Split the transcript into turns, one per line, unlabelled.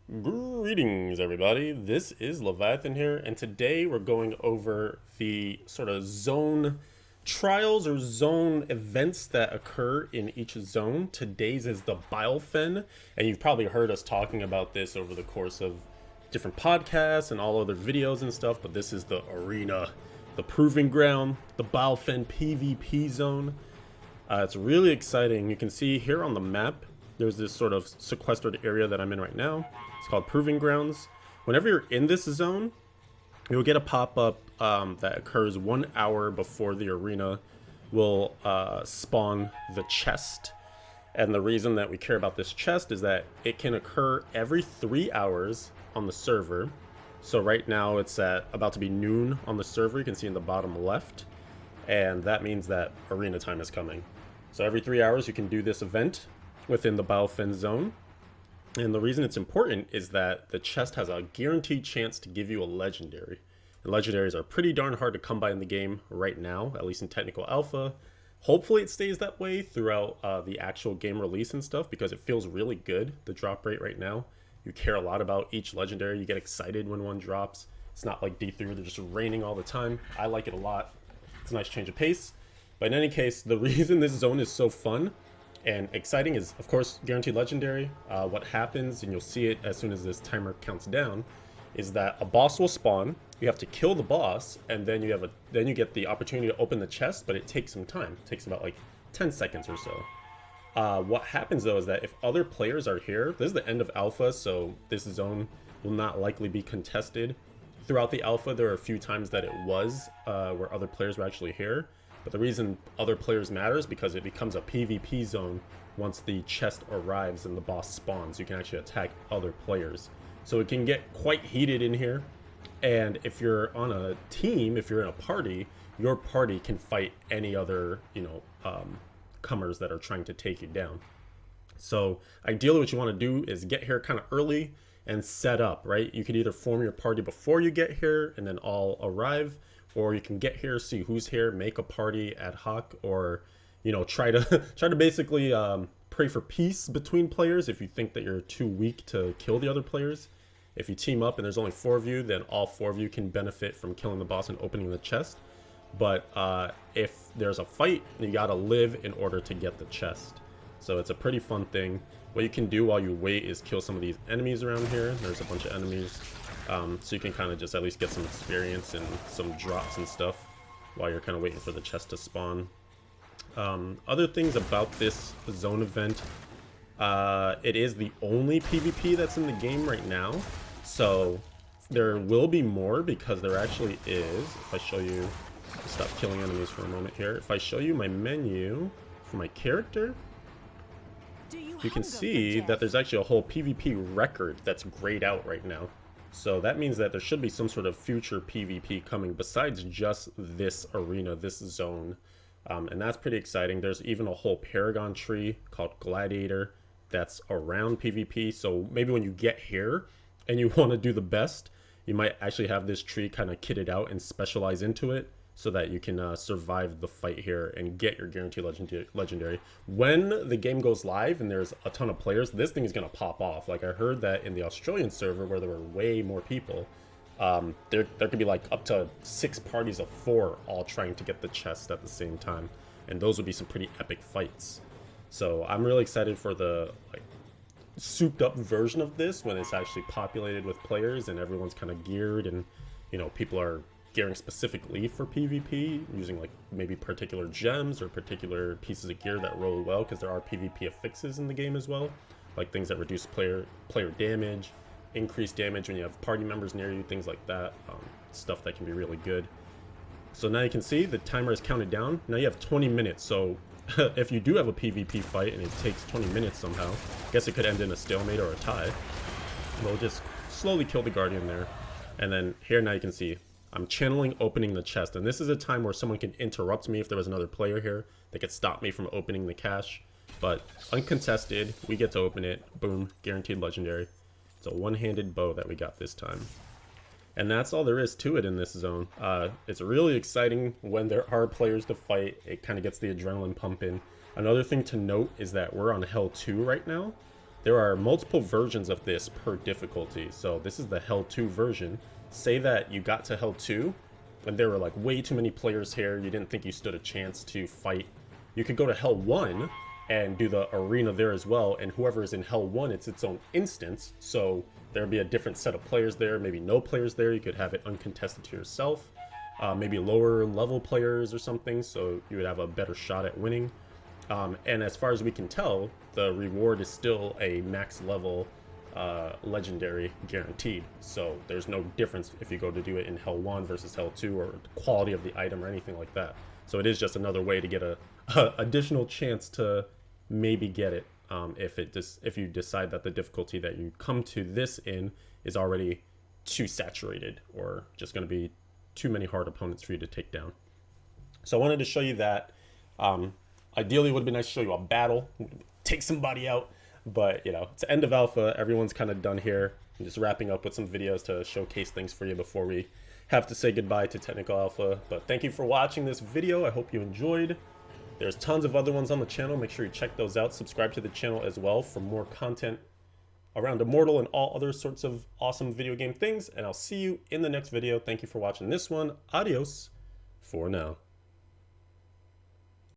Greetings, everybody. This is Leviathan here, and today we're going over the sort of zone trials or zone events that occur in each zone. Today's is the bilefen, and you've probably heard us talking about this over the course of different podcasts and all other videos and stuff, but this is the arena, the proving ground, the bilefen PvP zone. It's really exciting. You can see here on the map, there's this sort of sequestered area that I'm in right now. It's called Proving Grounds. Whenever you're in this zone, you'll get a pop-up that occurs 1 hour before the arena will spawn the chest. And the reason that we care about this chest is that it can occur every 3 hours on the server. So right now it's at about to be noon on the server. You can see in the bottom left. And that means that arena time is coming. So every 3 hours you can do this event within the bilefen zone. And the reason it's important is that the chest has a guaranteed chance to give you a legendary. And legendaries are pretty darn hard to come by in the game right now, at least in technical alpha. Hopefully it stays that way throughout the actual game release and stuff, because it feels really good, the drop rate right now. You care a lot about each legendary. You get excited when one drops. It's not like D3 where they're just raining all the time. I like it a lot. It's a nice change of pace. But in any case, the reason this zone is so fun and exciting is, of course, guaranteed legendary. What happens, and you'll see it as soon as this timer counts down, is that a boss will spawn. You have to kill the boss, and then you get the opportunity to open the chest, but it takes some time. It takes about like 10 seconds or so. What happens though is that if other players are here, this is the end of alpha, so this zone will not likely be contested. Throughout the alpha, there are a few times that it was where other players were actually here. But the reason other players matters because it becomes a PvP zone once the chest arrives and the boss spawns. You can actually attack other players. So it can get quite heated in here. And if you're on a team, if you're in a party, your party can fight any other, comers that are trying to take you down. So ideally what you want to do is get here kind of early and set up, right? You could either form your party before you get here and then all arrive, or you can get here, see who's here, make a party ad hoc, or try to basically pray for peace between players if you think that you're too weak to kill the other players. If you team up and there's only 4 of you, then all 4 of you can benefit from killing the boss and opening the chest. But if there's a fight, you gotta live in order to get the chest. So it's a pretty fun thing. What you can do while you wait is kill some of these enemies around here. There's a bunch of enemies. So you can kind of just at least get some experience and some drops and stuff while you're kind of waiting for the chest to spawn. Other things about this zone event, it is the only PvP that's in the game right now. So there will be more because there actually is. If I show you, stop killing enemies for a moment here. If I show you my menu for my character, you can see that there's actually a whole PvP record that's grayed out right now. So that means that there should be some sort of future PvP coming besides just this arena, this zone. And that's pretty exciting. There's even a whole Paragon tree called Gladiator that's around PvP. So maybe when you get here and you want to do the best, you might actually have this tree kind of kitted out and specialize into it so that you can survive the fight here and get your guaranteed legendary. When the game goes live and there's a ton of players, this thing is going to pop off. Like I heard that in the Australian server where there were way more people, there could be like up to 6 parties of 4 all trying to get the chest at the same time. And those would be some pretty epic fights. So I'm really excited for the souped up version of this when it's actually populated with players and everyone's kind of geared and people are gearing specifically for PvP, using like maybe particular gems or particular pieces of gear that roll well, because there are PvP affixes in the game as well, like things that reduce player damage, increase damage when you have party members near you, things like that. Stuff that can be really good. So now you can see the timer is counted down. Now you have 20 minutes, so if you do have a PvP fight and it takes 20 minutes somehow, I guess it could end in a stalemate or a tie. We'll just slowly kill the Guardian there. And then here now you can see I'm channeling opening the chest, and this is a time where someone can interrupt me if there was another player here. They could stop me from opening the cache, but uncontested, we get to open it. Boom, guaranteed legendary. It's a one-handed bow that we got this time. And that's all there is to it in this zone. It's really exciting when there are players to fight. It kind of gets the adrenaline pumping. Another thing to note is that we're on Hell 2 right now. there are multiple versions of this per difficulty. So this is the Hell 2 version. Say that you got to Hell 2 when there were like way too many players here, you didn't think you stood a chance to fight. You could go to Hell 1 and do the arena there as well, and whoever is in Hell 1, it's its own instance, so there'd be a different set of players there, maybe no players there, you could have it uncontested to yourself, maybe lower level players or something, so you would have a better shot at winning. And as far as we can tell, the reward is still a max level legendary guaranteed, so there's no difference if you go to do it in Hell 1 versus Hell 2 or the quality of the item or anything like that. So it is just another way to get a additional chance to maybe get it, if you decide that the difficulty that you come to this in is already too saturated or just going to be too many hard opponents for you to take down. So I wanted to show you that. Ideally, it would be nice to show you a battle, take somebody out, but you know, it's the end of alpha. Everyone's kind of done here. I'm just wrapping up with some videos to showcase things for you before we have to say goodbye to technical alpha. But thank you for watching this video. I hope you enjoyed. There's tons of other ones on the channel. Make sure you check those out. Subscribe to the channel as well for more content around Immortal and all other sorts of awesome video game things. And I'll see you in the next video. Thank you for watching this one. Adios for now.